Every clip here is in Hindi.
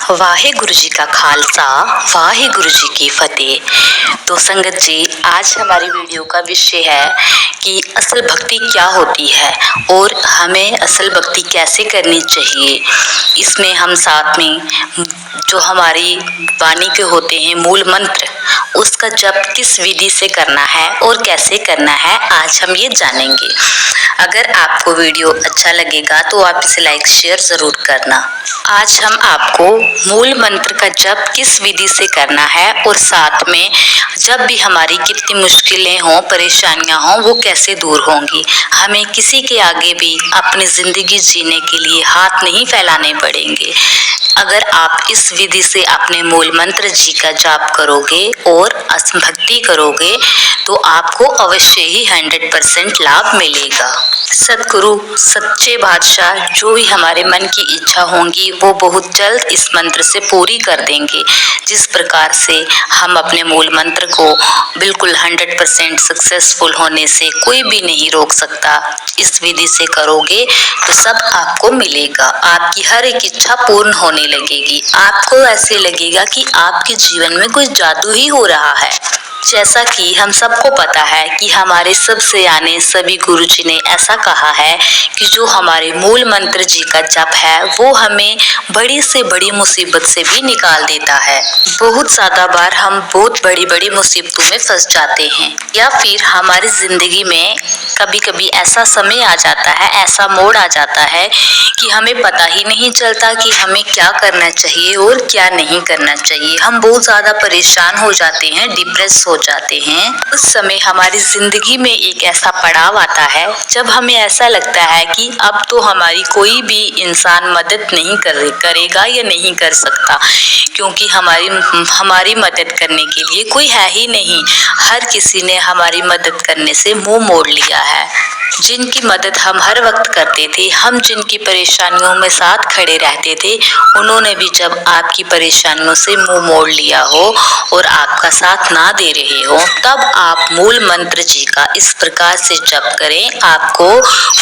वाहेगुरु जी का खालसा, वाहेगुरु जी की फतेह। तो संगत जी, आज हमारी वीडियो का विषय है कि असल भक्ति क्या होती है और हमें असल भक्ति कैसे करनी चाहिए। इसमें हम साथ में जो हमारी वाणी के होते हैं मूल मंत्र, उसका जप किस विधि से करना है और कैसे करना है, आज हम ये जानेंगे। अगर आपको वीडियो अच्छा लगेगा तो आप इसे लाइक शेयर जरूर करना। आज हम आपको मूल मंत्र का जप किस विधि से करना है और साथ में जब भी हमारी कितनी मुश्किलें हों, परेशानियां हों, वो कैसे दूर होंगी। हमें किसी के आगे भी अपनी जिंदगी जीने के लिए हाथ नहीं फैलाने पड़ेंगे। अगर आप इस विधि से अपने मूल मंत्र जी का जाप करोगे और भक्ति करोगे तो आपको अवश्य ही 100% लाभ मिलेगा। सतगुरु सच्चे बादशाह जो भी हमारे मन की इच्छा होंगी वो बहुत जल्द इस मंत्र से पूरी कर देंगे। जिस प्रकार से हम अपने मूल मंत्र को बिल्कुल 100% सक्सेसफुल होने से कोई भी नहीं रोक सकता। इस विधि से करोगे तो सब आपको मिलेगा, आपकी हर एक इच्छा पूर्ण होने लगेगी। आपको ऐसे लगेगा कि आपके जीवन में कुछ जादू ही हो रहा है। जैसा कि हम सबको पता है कि हमारे सबसे आने सभी गुरु जी ने ऐसा कहा है कि जो हमारे मूल मंत्र जी का जप है वो हमें बड़ी से बड़ी मुसीबत से भी निकाल देता है। बहुत ज्यादा बार हम बहुत बड़ी बड़ी मुसीबतों में फंस जाते हैं या फिर हमारी जिंदगी में कभी कभी ऐसा समय आ जाता है, ऐसा मोड़ आ जाता है कि हमें पता ही नहीं चलता कि हमें क्या करना चाहिए और क्या नहीं करना चाहिए। हम बहुत ज्यादा परेशान हो जाते हैं, डिप्रेस हो जाते हैं। उस समय हमारी जिंदगी में एक ऐसा पड़ाव आता है जब हमें ऐसा लगता है कि अब तो हमारी कोई भी इंसान मदद नहीं करेगा या नहीं कर सकता, क्योंकि हमारी मदद करने के लिए कोई है ही नहीं। हर किसी ने हमारी मदद करने से मुंह मोड़ लिया है। जिनकी मदद हम हर वक्त करते थे, हम जिनकी परेशानियों में साथ खड़े रहते थे, उन्होंने भी जब आपकी परेशानियों से मुंह मोड़ लिया हो और आपका साथ ना दे रहे हो, तब आप मूल मंत्र जी का इस प्रकार से जप करें, आपको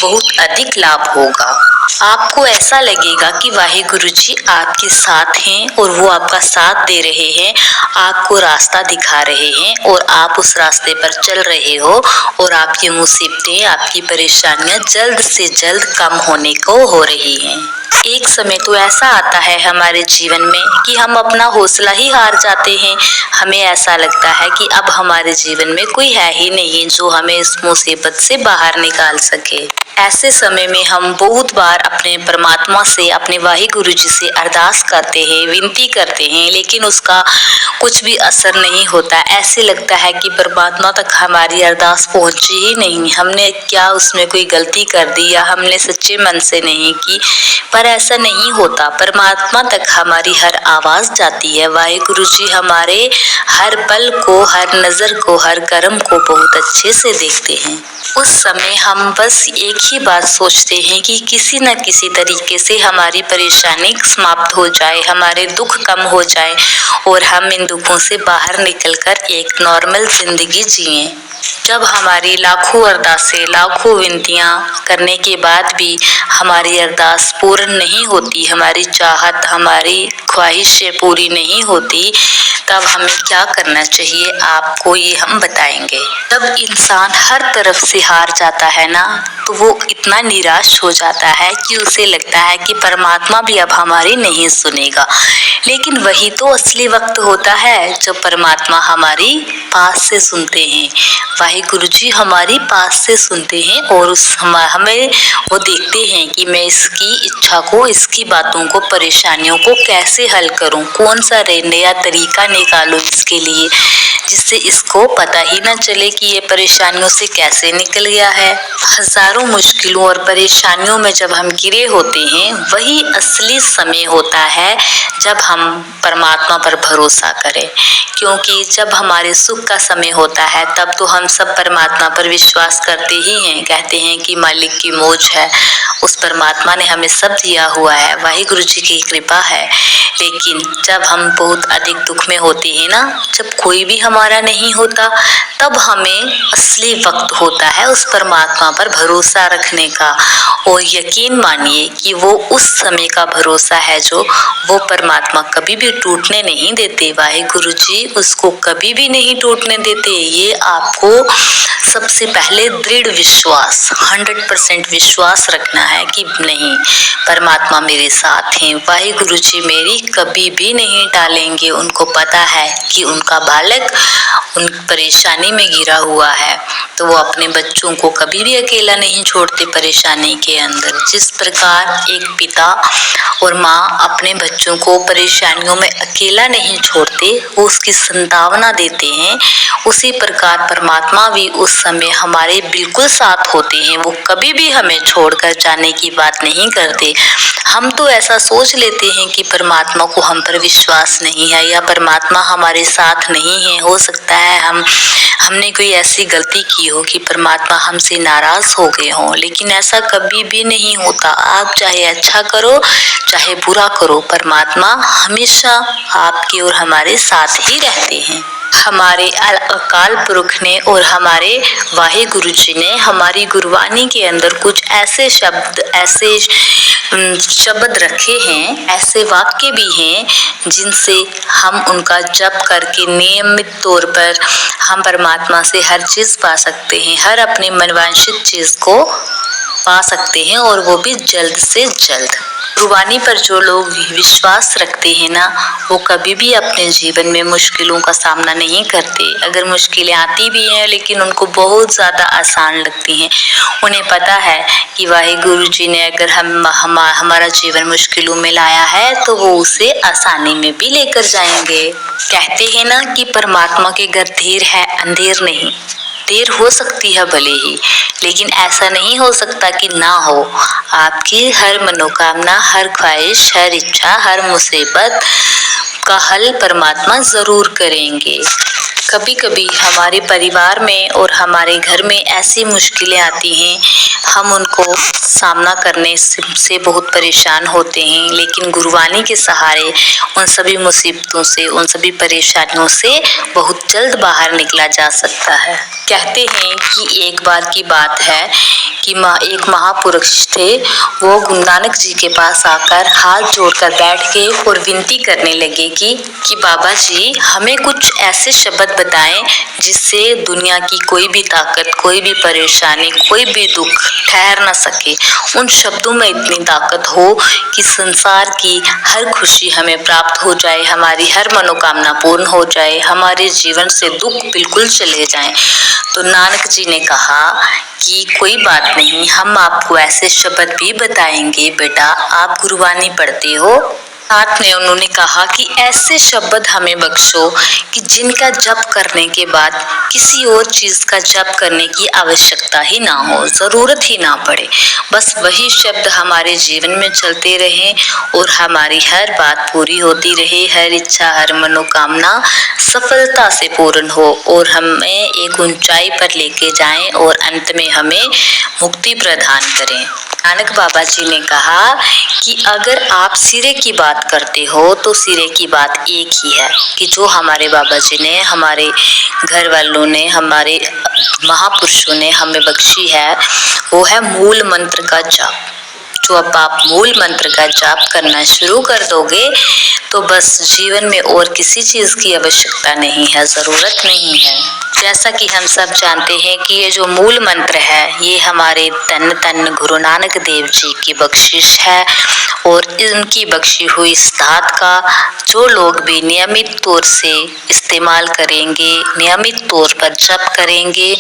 बहुत अधिक लाभ होगा। आपको ऐसा लगेगा कि वाहेगुरु जी आपके साथ हैं और वो आपका साथ दे रहे हैं, आपको रास्ता दिखा रहे हैं और आप उस रास्ते पर चल रहे हो और आपकी मुसीबतें, आपकी परेशानियां जल्द से जल्द कम होने को हो रही हैं। एक समय तो ऐसा आता है हमारे जीवन में कि हम अपना हौसला ही हार जाते हैं। हमें ऐसा लगता है कि अब हमारे जीवन में कोई है ही नहीं जो हमें इस मुसीबत से बाहर निकाल सके। ऐसे समय में हम बहुत बार अपने परमात्मा से, अपने वाहिगुरु जी से अरदास करते हैं, विनती करते हैं, लेकिन उसका कुछ भी असर नहीं होता। ऐसे लगता है कि परमात्मा तक हमारी अरदास पहुंची ही नहीं, हमने क्या उसमें कोई गलती कर दी या हमने सच्चे मन से नहीं की। पर ऐसा नहीं होता, परमात्मा तक हमारी हर आवाज जाती है। वाहिगुरु जी हमारे हर पल को, हर नजर को, हर कर्म को बहुत अच्छे से देखते हैं। उस समय हम बस एक ही बात सोचते हैं कि किसी न किसी तरीके से हमारी परेशानी समाप्त हो जाए, हमारे दुख कम हो जाए और हम इन दुखों से बाहर निकलकर एक नॉर्मल जिंदगी जिएं। जब हमारी लाखों अरदासें, लाखों विनतियां करने के बाद भी हमारी अरदास पूर्ण नहीं होती, हमारी चाहत, हमारी ख्वाहिशें पूरी नहीं होती, तब हमें क्या करना चाहिए आपको ये हम बताएंगे। जब इंसान हर तरफ से हार जाता है ना, तो वो इतना निराश हो जाता है कि उसे लगता है कि परमात्मा भी अब हमारी नहीं सुनेगा। लेकिन वही तो असली वक्त होता है जब परमात्मा हमारी पास से सुनते हैं। वाहिगुरु जी हमारी पास से सुनते हैं और हमें वो देखते हैं कि मैं इसकी इच्छा को, इसकी बातों को, परेशानियों को कैसे हल करूं, कौन सा नया तरीका निकालूं इसके लिए, जिससे इसको पता ही न चले कि ये परेशानियों से कैसे निकल गया है। हजारों मुश्किलों और परेशानियों में जब हम घिरे होते हैं, वही असली समय होता है जब हम परमात्मा पर भरोसा करें। क्योंकि जब हमारे सुख का समय होता है तब तो हम सब परमात्मा पर विश्वास करते ही हैं, कहते हैं कि मालिक की मौज है, उस परमात्मा ने हमें सब दिया हुआ है, वाहिगुरु जी की कृपा है। लेकिन जब हम बहुत अधिक दुख में होते हैं ना, जब कोई भी हमारा नहीं होता, तब हमें असली वक्त होता है उस परमात्मा पर भरोसा रखने का और यकीन मानिए कि वो उस समय का भरोसा है जो वो परमात्मा कभी भी टूटने नहीं देते। वाहिगुरु जी उसको कभी भी नहीं टूटने देते। ये आपको सबसे पहले दृढ़ विश्वास 100% विश्वास रखना है कि नहीं, परमात्मा मेरे साथ हैं, वाहिगुरु जी मेरी कभी भी नहीं टालेंगे। उनको पता है कि उनका बालक उन परेशानी में गिरा हुआ है, तो वो अपने बच्चों को कभी भी अकेला नहीं छोड़ते परेशानी के अंदर। जिस प्रकार एक पिता और माँ अपने बच्चों को परेशानियों में अकेला नहीं छोड़ते, वो उसकी संतावना देते हैं, उसी प्रकार परमात्मा भी उस समय हमारे बिल्कुल साथ होते हैं। वो कभी भी हमें छोड़कर जाने की बात नहीं करते। हम तो ऐसा सोच लेते हैं कि परमात्मा को हम पर विश्वास नहीं है या परमात्मा हमारे साथ नहीं है। हो सकता है हमने कोई ऐसी गलती की हो कि परमात्मा हमसे नाराज हो गए हों, लेकिन ऐसा कभी भी नहीं होता। आप चाहे अच्छा करो चाहे बुरा करो, परमात्मा हमेशा आपके और हमारे साथ ही रहते हैं। हमारे अकाल पुरख ने और हमारे वाहिगुरु जी ने हमारी गुरबानी के अंदर कुछ ऐसे शब्द रखे हैं, ऐसे वाक्य भी हैं जिनसे हम उनका जप करके नियमित तौर पर हम परमात्मा से हर चीज पा सकते हैं, हर अपनी मनवांछित चीज को पा सकते हैं, और वो भी जल्द से जल्द। गुरबानी पर जो लोग विश्वास रखते हैं ना, वो कभी भी अपने जीवन में मुश्किलों का सामना नहीं करते। अगर मुश्किलें आती भी हैं लेकिन उनको बहुत ज्यादा आसान लगती हैं। उन्हें पता है कि वाहिगुरु जी ने अगर हमारा जीवन मुश्किलों में लाया है तो वो उसे आसानी में भी लेकर जाएंगे। कहते हैं ना कि परमात्मा के घर देर है अंधेर नहीं। देर हो सकती है भले ही, लेकिन ऐसा नहीं हो सकता कि ना हो। आपकी हर मनोकामना, हर ख्वाहिश, हर इच्छा, हर मुसीबत का हल परमात्मा जरूर करेंगे। कभी कभी हमारे परिवार में और हमारे घर में ऐसी मुश्किलें आती हैं, हम उनको सामना करने से बहुत परेशान होते हैं, लेकिन गुरबानी के सहारे उन सभी मुसीबतों से, उन सभी परेशानियों से बहुत जल्द बाहर निकला जा सकता है। कहते हैं कि एक बार की बात है कि एक महापुरुष थे, वो गुरु नानक जी के पास आकर हाथ जोड़कर बैठ के और विनती करने लगे कि बाबा जी हमें कुछ ऐसे शब्द बताएं जिससे दुनिया की कोई भी ताकत, कोई भी परेशानी, कोई भी दुख ठहर न सके। उन शब्दों में इतनी ताकत हो कि संसार की हर खुशी हमें प्राप्त हो जाए, हमारी हर मनोकामना पूर्ण हो जाए, हमारे जीवन से दुख बिल्कुल चले जाएं। तो नानक जी ने कहा कि कोई बात नहीं, हम आपको ऐसे शब्द भी बताएंगे। बेटा आप गुरबानी पढ़ते हो। साथ में उन्होंने कहा कि ऐसे शब्द हमें बख्शो कि जिनका जप करने के बाद किसी और चीज का जप करने की आवश्यकता ही ना हो, जरूरत ही ना पड़े। बस वही शब्द हमारे जीवन में चलते रहे और हमारी हर बात पूरी होती रहे, हर इच्छा, हर मनोकामना सफलता से पूर्ण हो और हमें एक ऊंचाई पर लेके जाएं और अंत में हमें मुक्ति प्रदान करें। नानक बाबा जी ने कहा कि अगर आप सिरे की बात करते हो तो सिरे की बात एक ही है कि जो हमारे बाबा जी ने, हमारे घर वालों ने, हमारे महापुरुषों ने हमें बख्शी है, वो है मूल मंत्र का जाप। जो अब आप मूल मंत्र का जाप करना शुरू कर दोगे तो बस जीवन में और किसी चीज की आवश्यकता नहीं है, जरूरत नहीं है। जैसा कि हम सब जानते हैं कि ये जो मूल मंत्र है ये हमारे तन गुरु नानक देव जी की बख्शिश है, और इनकी बख्शी हुई इस दात का जो लोग भी नियमित तौर से इस्तेमाल करेंगे, नियमित तौर पर जप करेंगे,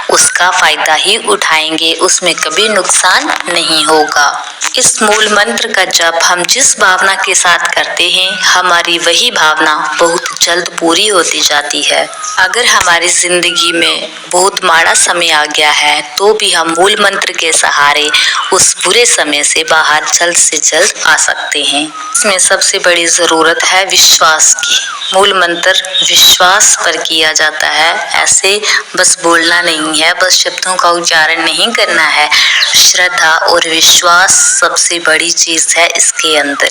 उसका फायदा ही उठाएंगे, उसमें कभी नुकसान नहीं होगा। इस मूल मंत्र का जप हम जिस भावना के साथ करते हैं, हमारी वही भावना बहुत जल्द पूरी होती जाती है। अगर हमारी जिंदगी में बहुत माड़ा समय आ गया है तो भी हम मूल मंत्र के सहारे उस बुरे समय से बाहर जल्द से जल्द आ सकते हैं। इसमें सबसे बड़ी जरूरत है विश्वास की। मूल मंत्र विश्वास पर किया जाता है, ऐसे बस बोलना नहीं है, बस शब्दों का उच्चारण नहीं करना है। श्रद्धा और विश्वास विश्वास सबसे बड़ी चीज है इसके अंदर।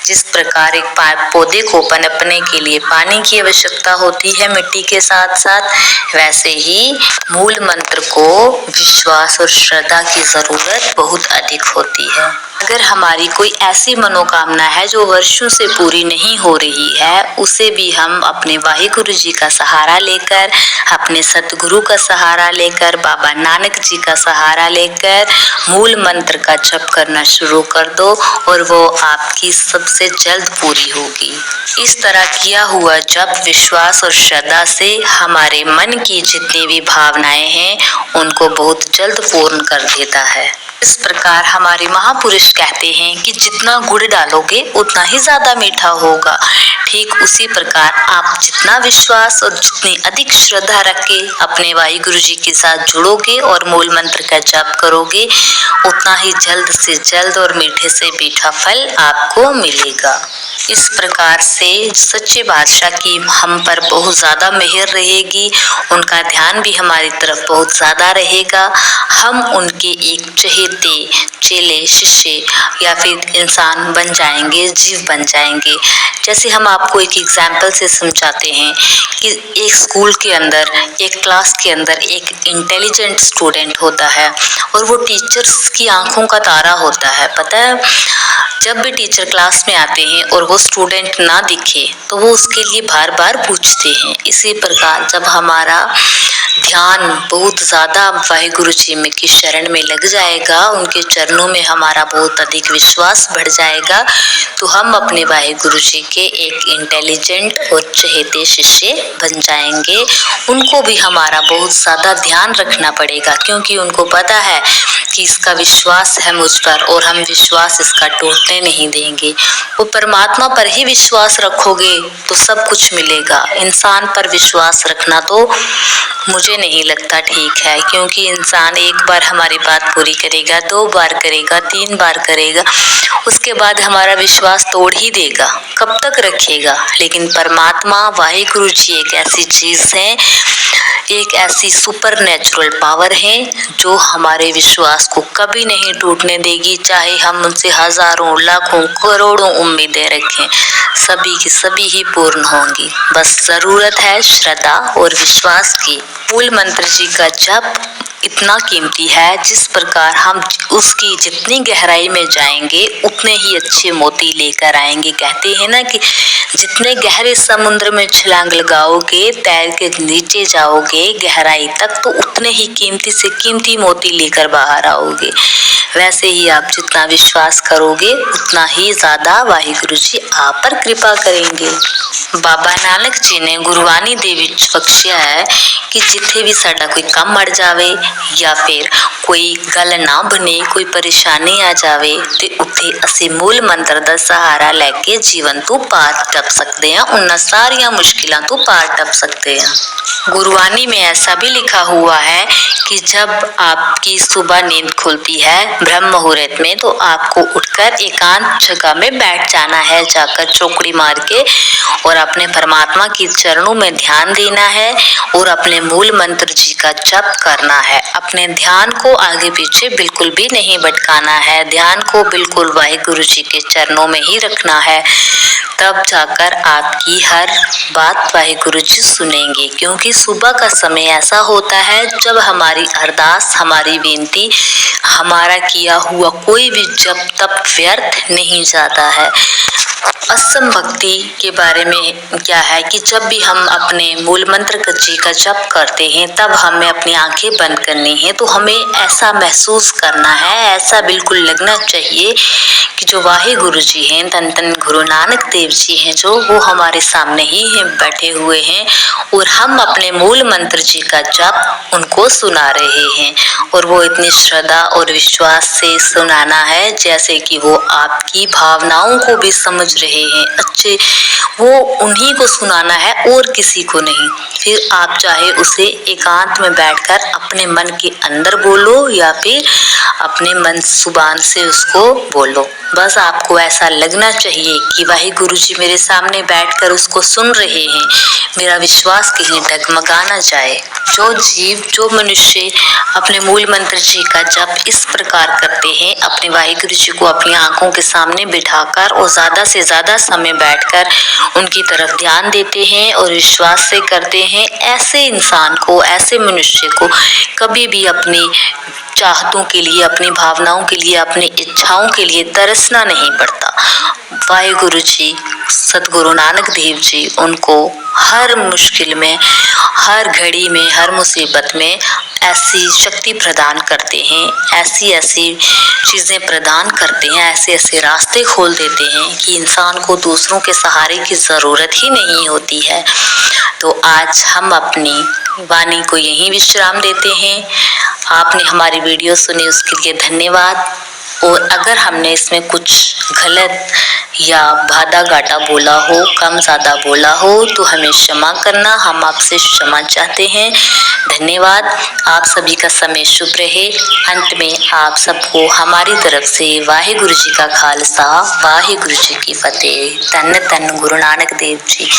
जिस प्रकार एक पौधे को पनपने के लिए पानी की आवश्यकता होती है मिट्टी के साथ साथ, वैसे ही मूल मंत्र को विश्वास और श्रद्धा की जरूरत बहुत अधिक होती है। अगर हमारी कोई ऐसी मनोकामना है जो वर्षों से पूरी नहीं हो रही है, उसे भी हम अपने वाहिगुरु जी का सहारा लेकर, अपने सतगुरु का सहारा लेकर, बाबा नानक जी का सहारा लेकर मूल मंत्र का जप करना शुरू कर दो और वो आपकी सबसे जल्द पूरी होगी। इस तरह किया हुआ जप विश्वास और श्रद्धा से हमारे मन की जितनी भी भावनाएं हैं उनको बहुत जल्द पूर्ण कर देता है। इस प्रकार हमारे महापुरुष कहते हैं कि जितना गुड़ डालोगे उतना ही ज्यादा मीठा होगा। ठीक उसी प्रकार आप जितना विश्वास और जितनी अधिक श्रद्धा रख के अपने वाहिगुरु जी के साथ जुड़ोगे और मूल मंत्र का जाप करोगे, उतना ही जल्द से जल्द और मीठे से मीठा फल आपको मिलेगा। इस प्रकार से सच्चे बादशाह की हम पर बहुत ज्यादा मेहर रहेगी, उनका ध्यान भी हमारी तरफ बहुत ज्यादा रहेगा। हम उनके एक चहेते चेले शिष्य या फिर इंसान बन जाएंगे, जीव बन जाएंगे। जैसे हम आपको एक एग्जाम्पल से समझाते हैं कि एक स्कूल के अंदर, एक क्लास के अंदर एक इंटेलिजेंट स्टूडेंट होता है और वो टीचर्स की आंखों का तारा होता है। पता है, जब भी टीचर क्लास में आते हैं और वो स्टूडेंट ना दिखे तो वो उसके लिए बार बार पूछते हैं। इसी प्रकार जब हमारा ध्यान बहुत ज्यादा वाहिगुरु जी में की शरण में लग जाएगा, उनके चरणों में हमारा बहुत अधिक विश्वास बढ़ जाएगा, तो हम अपने वाहिगुरु जी के एक इंटेलिजेंट और चहेते शिष्य बन जाएंगे। उनको भी हमारा बहुत ज्यादा ध्यान रखना पड़ेगा, क्योंकि उनको पता है कि इसका विश्वास है मुझ पर और हम विश्वास इसका टूटने नहीं देंगे। वो परमात्मा पर ही विश्वास रखोगे तो सब कुछ मिलेगा। इंसान पर विश्वास रखना तो मुझे नहीं लगता ठीक है, क्योंकि इंसान एक बार हमारी बात पूरी करेगा, 2 बार करेगा, 3 बार करेगा, उसके बाद हमारा विश्वास तोड़ ही देगा। कब तक रखेगा? लेकिन परमात्मा वाहिगुरु जी एक ऐसी चीज है, एक ऐसी सुपर नेचुरल पावर है जो हमारे विश्वास को कभी नहीं टूटने देगी। चाहे हम उनसे हजारों लाखों करोड़ों उम्मीदें रखें, सभी की सभी ही पूर्ण होंगी। बस जरूरत है श्रद्धा और विश्वास की। मूल मंत्र जी का जप इतना कीमती है, जिस प्रकार हम उसकी जितनी गहराई में जाएंगे उतने ही अच्छे मोती लेकर आएंगे। कहते हैं ना कि जितने गहरे समुद्र में छलांग लगाओगे, तैर के नीचे जाओगे गहराई तक, तो उतने ही कीमती से कीमती मोती लेकर बाहर आओगे। वैसे ही आप जितना विश्वास करोगे उतना ही ज्यादा वाहिगुरु जी आप पर कृपा करेंगे। बाबा नानक जी ने गुरबानी ਦੇ ਵਿੱਚ ਬਖਸ਼ਿਆ है कि जिथे भी साडा कोई काम अड़ जावे या फिर कोई गल ना बने, कोई परेशानी आ जावे, ते उत्थे असी मूल मंत्र दा सहारा लेके जीवन तो पार टप सकते हैं, उन्हां सारियां मुश्किलों तो पार टप सकते हैं। गुरबानी में ऐसा भी लिखा हुआ है कि जब आपकी सुबह नींद खुलती है ब्रह्म मुहूर्त में, तो आपको उठकर एकांत जगह में बैठ जाना है, जाकर चौकड़ी मार के और अपने परमात्मा की चरणों में ध्यान देना है और अपने मूल मंत्र जी का जप करना है। अपने ध्यान को आगे पीछे बिल्कुल भी नहीं भटकाना है, ध्यान को बिल्कुल वाहिगुरु जी के चरणों में ही रखना है। तब जाकर आपकी हर बात वाहिगुरु जी सुनेंगे, क्योंकि सुबह का समय ऐसा होता है जब हमारी अरदास, हमारी विनती, हमारा किया हुआ कोई भी जप तप व्यर्थ नहीं जाता है। असम भक्ति के बारे में क्या है कि जब भी हम अपने मूल मंत्र जी का जप करते हैं तब हमें अपनी आंखें बंद करनी है। तो हमें ऐसा महसूस करना है, ऐसा बिल्कुल लगना चाहिए कि जो वाहिगुरु जी हैं, धन धन गुरु नानक देव जी हैं, जो वो हमारे सामने ही हैं, बैठे हुए हैं और हम अपने मूल मंत्र जी का जप उनको सुना रहे हैं। और वो इतनी श्रद्धा और विश्वास से सुनाना है जैसे कि वो आपकी भावनाओं को भी समझ रहे हैं। अच्छे वो उन्हीं को सुनाना है और किसी को नहीं। फिर आप चाहे उसे एकांत में बैठकर अपने मन के अंदर बोलो या फिर अपने मन जुबान से उसको बोलो, बस आपको ऐसा लगना चाहिए कि वाहिगुरु जी मेरे सामने बैठकर उसको सुन रहे हैं। मेरा विश्वास कहीं डगमगा ना जाए। जो जीव, जो मनुष्य अपने मूल मंत्र जी का जप इस प्रकार करते हैं, अपने वाहिगुरु जी को अपनी आंखों के सामने बिठाकर और ज्यादा से ज्यादा समय बैठकर उनकी तरफ ध्यान देते हैं और विश्वास से करते हैं, ऐसे इंसान को, ऐसे मनुष्य को कभी भी अपनी चाहतों के लिए, अपनी भावनाओं के लिए, अपनी इच्छाओं के लिए तरसना नहीं पड़ता। वाहिगुरु जी, सतगुरु नानक देव जी उनको हर मुश्किल में, हर घड़ी में, हर मुसीबत में ऐसी शक्ति प्रदान करते हैं, ऐसी ऐसी चीजें प्रदान करते हैं, ऐसे ऐसे रास्ते खोल देते हैं कि इंसान को दूसरों के सहारे की जरूरत ही नहीं होती है। तो आज हम अपनी वाणी को यहीं विश्राम देते हैं। आपने हमारी वीडियो सुनी उसके लिए धन्यवाद। और अगर हमने इसमें कुछ गलत या बाधा घाटा बोला हो, कम ज्यादा बोला हो, तो हमें क्षमा करना, हम आपसे क्षमा चाहते हैं। धन्यवाद। आप सभी का समय शुभ रहे। अंत में आप सबको हमारी तरफ से वाहिगुरु जी का खालसा, वाहिगुरु जी की फतेह। धन्य धन्य गुरु नानक देव जी।